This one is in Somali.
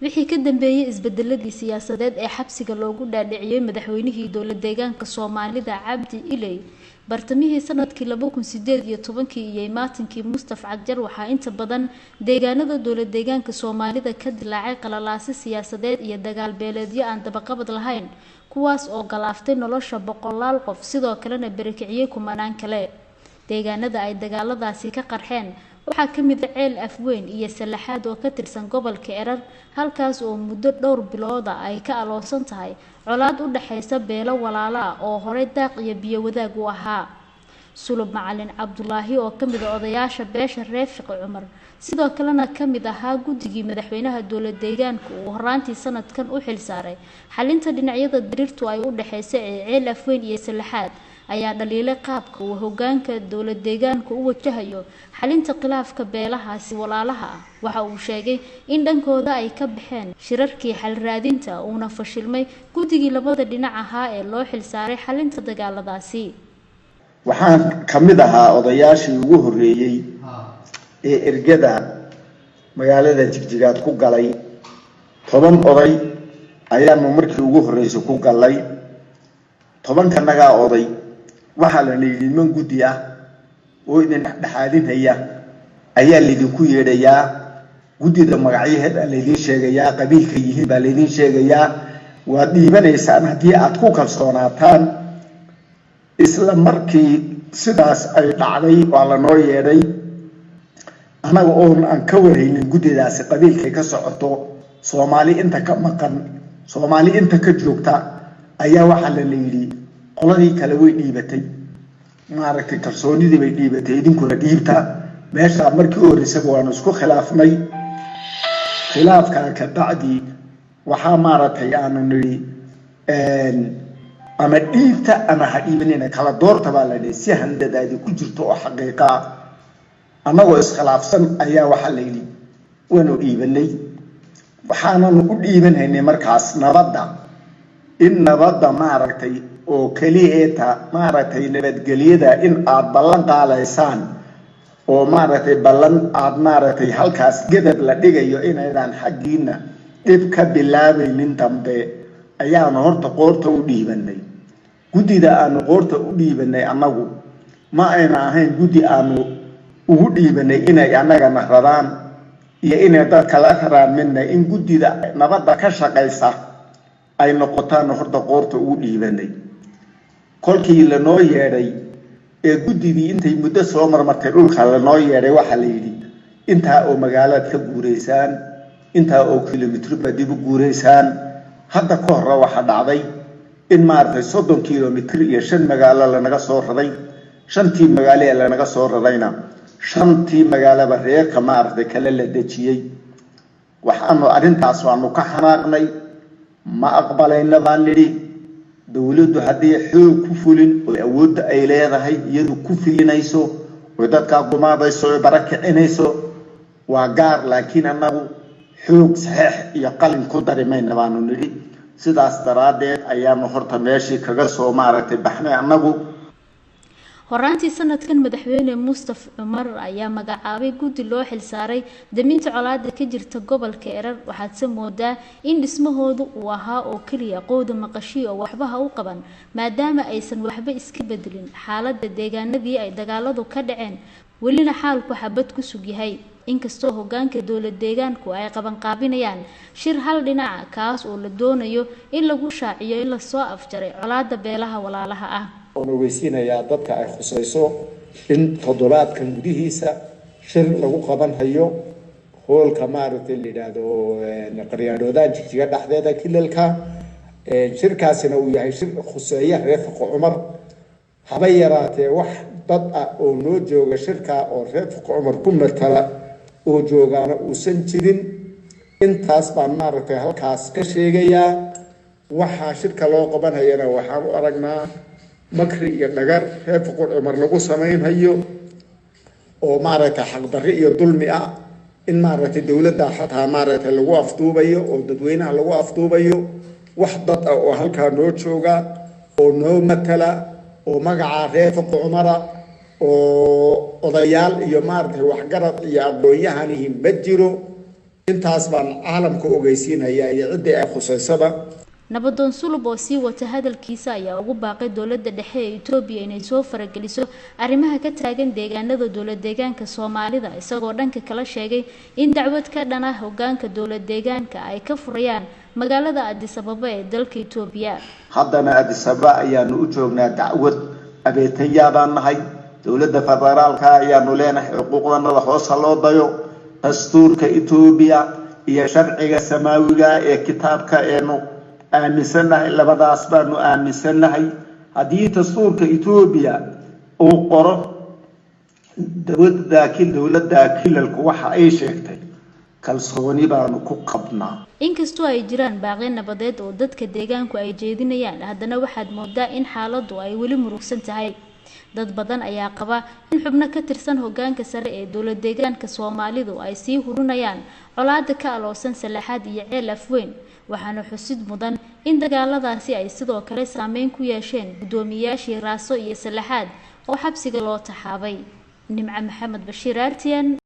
wixii ka dambeeyay isbedeladii siyaasadeed ee xabsiga loogu dhaadhiciyay madaxweynihii dowlad deegaanka Soomaalida Cabdi Ilay bartamihii sanadkii 2018 iyo imaatinkii Mustafa Cagjar waxaa inta badan deegaanada dowlad deegaanka Soomaalida ka dilaacay qalalaasi siyaasadeed iyo dagaal beeleedyo aan dabaqabad lahayn kuwaas oo galaaftay nolosha boqolaal qof sidoo kalena barakiciyay kumanaan kale deegaanada ay dagaaladaasi ka qarxeen waxaa ka mid ah Ceel Afweyn iyo Salaxaad oo ka tirsan gobolka Erar halkaas oo muddo dhowr bilood ay ka aloosan tahay colaad u dhaxaysa beelo walaalo ah oo hore daaq iyo biyo wadaag u ahaa Sulub Macalin Cabdullaahi oo ka mid ah odayaasha beesha Reefiq Cumar sidoo kalena ka mid ahaa guddigii madaxweynaha dowlad deegaanka oo horaantii sanadkan u xil saaray xalinta dhinacyada diriirtu ay u dhaxaysay Ceel Afweyn iyo Salaxaad ayaa dhaliilay qaabka uu hoggaanka dowlad deegaanka u wajahayo xalinta khilaafka beelahaasi walaalaha ah waxa uu sheegay in dhankooda ay ka baxeen shirarkii xal raadinta uuna fashilmay guddigii labada dhinac ahaa ee loo xil saaray xalinta dagaaladaasi waxaan kamid ahaa odayaashii ugu horeeyay ee ergada magaalada Jigjigaad ku galay 10 oday ayaanu markii ugu horeysay ku galay 10 kanaga oday waxa la leeyahay man gudi ah oo idin dhaxaadinaya ayaa lidinku yeedhayaa gudida magacyadeeda leedin sheegayaa qabiilka yihiin baa leedin sheegayaa waa dhiibanaysan hadii aad ku kalsoonaataan isla markii sidaas ay dhacday waa la noo yeedhay anaga oo aan ka wareynin gudidaasi qabiilka ka socoto Soomaali inta ka maqan Soomaali inta ka joogta ayaa waxa la leeyahay qoladii kale way dhiibatay maaragtay kalsoonidii bay dhiibatay idinkuna dhiibta meesha markii oo risabo waan isku khilaafnay khilaafka ka bacdi waxa maaragtay aan niri ama dhiibta ama hadhiibinina kala doorta baa la leeyahay si handadaadi ku jirto oo xaqiiqa anagoo iskhilaafsan ayaa waxa la yiri wanu dhiibanay waxaana u dhiibanaynay markaas nabadda in nabadda maaragtay oo kaliyeeta maaragtay nabadgeliyada in aad ballan qaalaysaan oo maaragtay ballan aad maaragtay halkaas gadab la dhigayo inaydan xaqiina dib ka bilaabaynin dambe ayaanu horta qoorta u dhiibanay gudida aanu qoorta u dhiibanay anagu ma ayna ahayn gudi aanu ugu dhiibanay inay anaga naxradaan iyo inay dadka la xaraaminay in gudida nabadda ka shaqaysa ay noqotaan horta qoorta ugu dhiibanay kolkii la noo yeeray ee gudidii intay muddo soo marmartay dhulka la noo yeeray waxa la yiri inta oo magaalada ka guureysaan inta oo kilomitir badibu guureysaan hadda ka hor waxa dhacday in maartay 30 kilomitir iyo 5 magaalo la naga soo raday 5tii magaalo la naga soo radayna 5tii magaalo reerka maartay kala la dajiyay waxaanu arintaas waanu ka xanaaqnay ma aqbalayna baan niri dawladdu hadii xoog ku fulin oo awood ay leedahay iyadu ku filinayso oo dadka gumaadayso oo barakicinayso waa gaar laakiin anagu xoog sax iyo qalin ku darimayna baanu niri sidaas daraadeed ayaanu horta meeshii kaga soo maaragtay baxnay anagu horaantii sanadkan madaxweyne Mustafa Cumar ayaa magacaabay gudi loo xil saaray daminta colaadda ka jirta gobolka Erar waxaad samoodaa in dhismahoodu uu ahaa oo kaliya qowda maqashii oo waxba u qaban maadaama aysan waxba iska bedelin xaaladda deegaanadii ay dagaaladu ka dhaceen welina xaalku xabad ku sug yahay inkastoo hoggaanka dowlad deegaanku ay qaban qaabinayaan shir hal dhinac kaas oo la doonayo in lagu shaaciyo in la soo afjaray colaadda beelaha walaalaha ah oo weysiinaya dadka ay khusayso in toddobaadkan gudihiisa shir lagu qaban hayo hoolka maaragtay lidaado qaryaadoodan Jigjiga dhaxdeeda kilalka shirkaasina uu yahay shir khuseeya Reefiq Cumar haba yaraatee wax dad ah oo noo jooga shirka oo Reefiq Cumar ku matala oo joogaana uusan jirin intaas baan maaragtay halkaas ka sheegayaa waxa shirka loo qaban hayana waxaan u aragnaa makri iyo dhagar Reefiq Cumar lagu sameeyay oo maaragtay xaq darri iyo dulmi ah in maaragtay dawladda xataa maaragtay lagu afduubayo oo dadweynaha lagu afduubayo wax dad ah oo halka noo jooga oo noo matala oo magaca Reefiq Cumar oo odayaal iyo maaragtay wax garad iyo aqoon-yahan bajiro intaas baan caalamka ogeysiinayaa iyo cidii ay khuseysaba. nabadoon sulub oo sii wata hadalkiisa ayaa ugu baaqay dowladda dhexe ee Itoobiya inay soo farageliso arrimaha ka taagan deegaanada dowlad deegaanka Soomaalida isagoo dhanka kala sheegay in dacwad ka dhan ah hoggaanka dowlad deegaanka ay ka furayaan magaalada Addis Ababa ee dalka Itoobiya. haddana Addis Ababa ayaanu u joognaa dacwad abeetaya baan nahay dowladda federaalka ayaanu leenahay xuquuqdanada hoos loo dayo dastuurka Itoobiya iyo sharciga samaawiga ee kitaabka eenu aaminsanahay labadaas baanu aaminsanahay haddii dastuurka Itoobiya uu qoro dowladda kilalku waxa ay sheegtay kalsooni baanu ku qabnaa. inkastoo ay jiraan baaqyo nabadeed oo dadka deegaanku ay jeedinayaan haddana waxaad moodaa in xaaladdu ay weli murugsan tahay. dad badan ayaa qaba in xubno ka tirsan hoggaanka sare ee dowlad deegaanka Soomaalidu ay sii hurunayaan colaadda ka aloosan Salaxaad iyo Ceel Afweyn waxaana xusid mudan in dagaaladaasi ay sidoo kale saameyn ku yeesheen gudoomiyaashii Raaso iyo Salaxaad oo xabsiga loo taxaabay. Nimco Maxamed Bashiir RTN